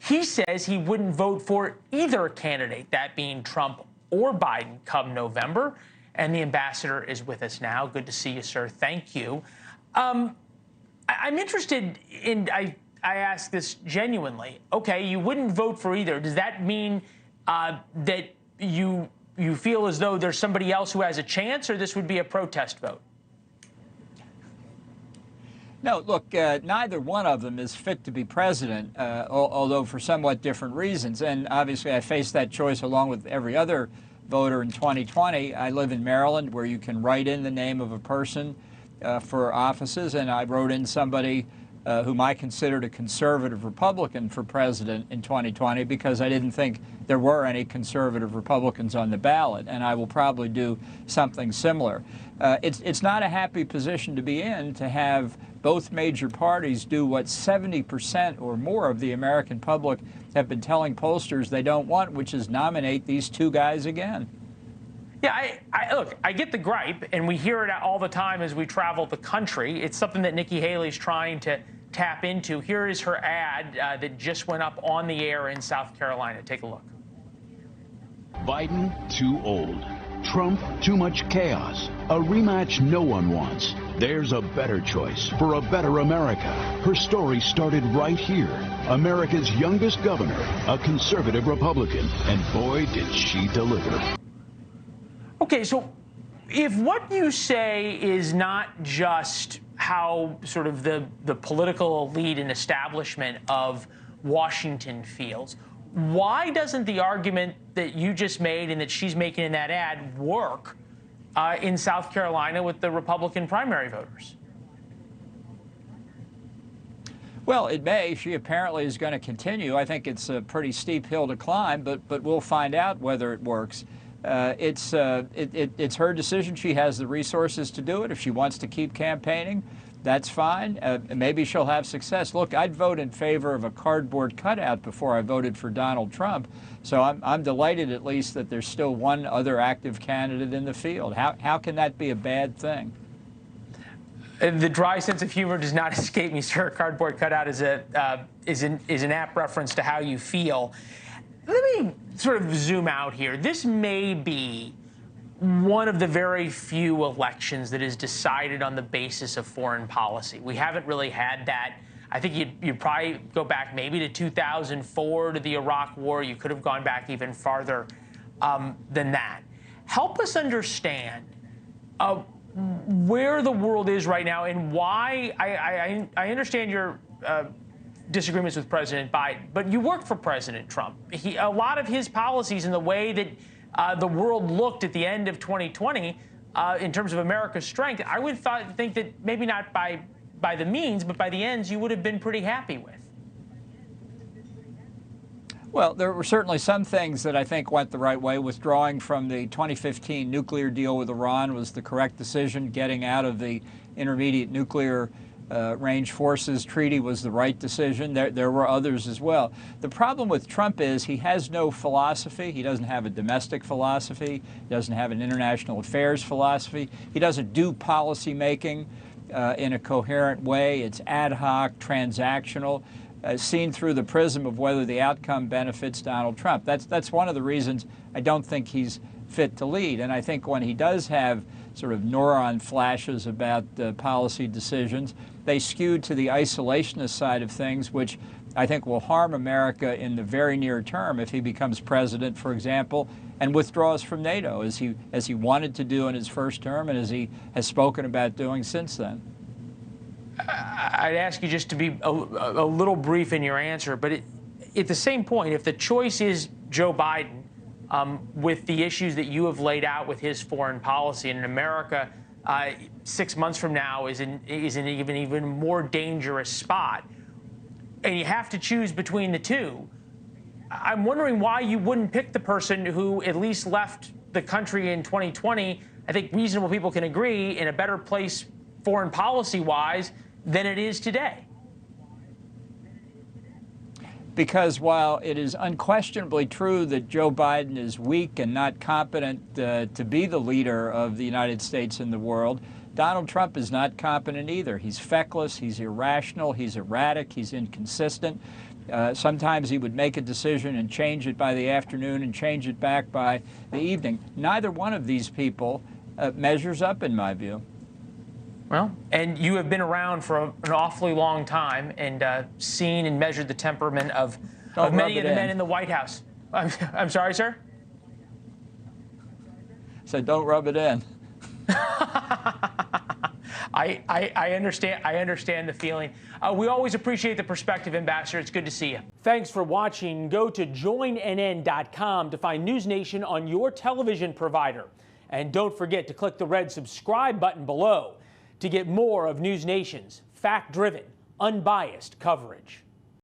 He says he wouldn't vote for either candidate, that being Trump or Biden, come November. And the ambassador is with us now. Good to see you, sir. Thank you. I'm interested in, I ask this genuinely. Okay, you wouldn't vote for either. Does that mean that you feel as though there's somebody else who has a chance, or this would be a protest vote? No, look, neither one of them is fit to be president, although for somewhat different reasons. And obviously, I faced that choice along with every other voter in 2020. I live in Maryland, where you can write in the name of a person for offices, and I wrote in somebody whom I considered a conservative Republican for president in 2020 because I didn't think there were any conservative Republicans on the ballot, and I will probably do something similar. It's not a happy position to be in, to have both major parties do what 70% or more of the American public have been telling pollsters they don't want, which is nominate these two guys again. Yeah, look, I get the gripe, and we hear it all the time as we travel the country. It's something that Nikki Haley's trying to tap into. Here is her ad that just went up on the air in South Carolina. Take a look. Biden, too old. Trump, too much chaos. A rematch no one wants. There's a better choice for a better America. Her story started right here. America's youngest governor, a conservative Republican, and boy, did she deliver. Okay, so if what you say is not just how sort of the political elite and establishment of Washington feels, why doesn't the argument that you just made and that she's making in that ad work in South Carolina with the Republican primary voters? Well, it may. She apparently is going to continue. I think it's a pretty steep hill to climb, but we'll find out whether it works. It's her decision. She has the resources to do it. If she wants to keep campaigning, that's fine. Maybe she'll have success. Look, I'd vote in favor of a cardboard cutout before I voted for Donald Trump. So I'm delighted at least that there's still one other active candidate in the field. How can that be a bad thing? The dry sense of humor does not escape me, sir. Cardboard cutout is an apt reference to how you feel. Let me sort of zoom out here. This may be one of the very few elections that is decided on the basis of foreign policy. We haven't really had that. I think you'd probably go back maybe to 2004, to the Iraq War. You could have gone back even farther than that. Help us understand where the world is right now and why. I understand your disagreements with President Biden, but you worked for President Trump. A lot of his policies and the way that the world looked at the end of 2020 in terms of America's strength, I would think that maybe not by the means, but by the ends, you would have been pretty happy with. Well, there were certainly some things that I think went the right way. Withdrawing from the 2015 nuclear deal with Iran was the correct decision. Getting out of the Intermediate Nuclear Range Forces Treaty was the right decision. There were others as well. The problem with Trump is he has no philosophy. He doesn't have a domestic philosophy. He doesn't have an international affairs philosophy. He doesn't do policy making in a coherent way. It's ad hoc, transactional, seen through the prism of whether the outcome benefits Donald Trump. That's one of the reasons I don't think he's fit to lead. And I think when he does have sort of neuron flashes about policy decisions, they skew to the isolationist side of things, which I think will harm America in the very near term if he becomes president, for example, and withdraws from NATO, as he wanted to do in his first term and as he has spoken about doing since then. I'd ask you just to be a little brief in your answer, but at the same point, if the choice is Joe Biden, with the issues that you have laid out with his foreign policy, and in America 6 months from now is in an even more dangerous spot, and you have to choose between the two, I'm wondering why you wouldn't pick the person who at least left the country in 2020, I think reasonable people can agree, in a better place foreign policy-wise than it is today. Because while it is unquestionably true that Joe Biden is weak and not competent to be the leader of the United States in the world, Donald Trump is not competent either. He's feckless, he's irrational, he's erratic, he's inconsistent. Sometimes he would make a decision and change it by the afternoon and change it back by the evening. Neither one of these people measures up, in my view. Well, and you have been around for an awfully long time and seen and measured the temperament of many of the men in the White House. I'm sorry, sir? So don't rub it in. I understand the feeling. We always appreciate the perspective, Ambassador. It's good to see you. Thanks for watching. Go to joinnn.com to find NewsNation on your television provider. And don't forget to click the red subscribe button below to get more of NewsNation's fact-driven, unbiased coverage.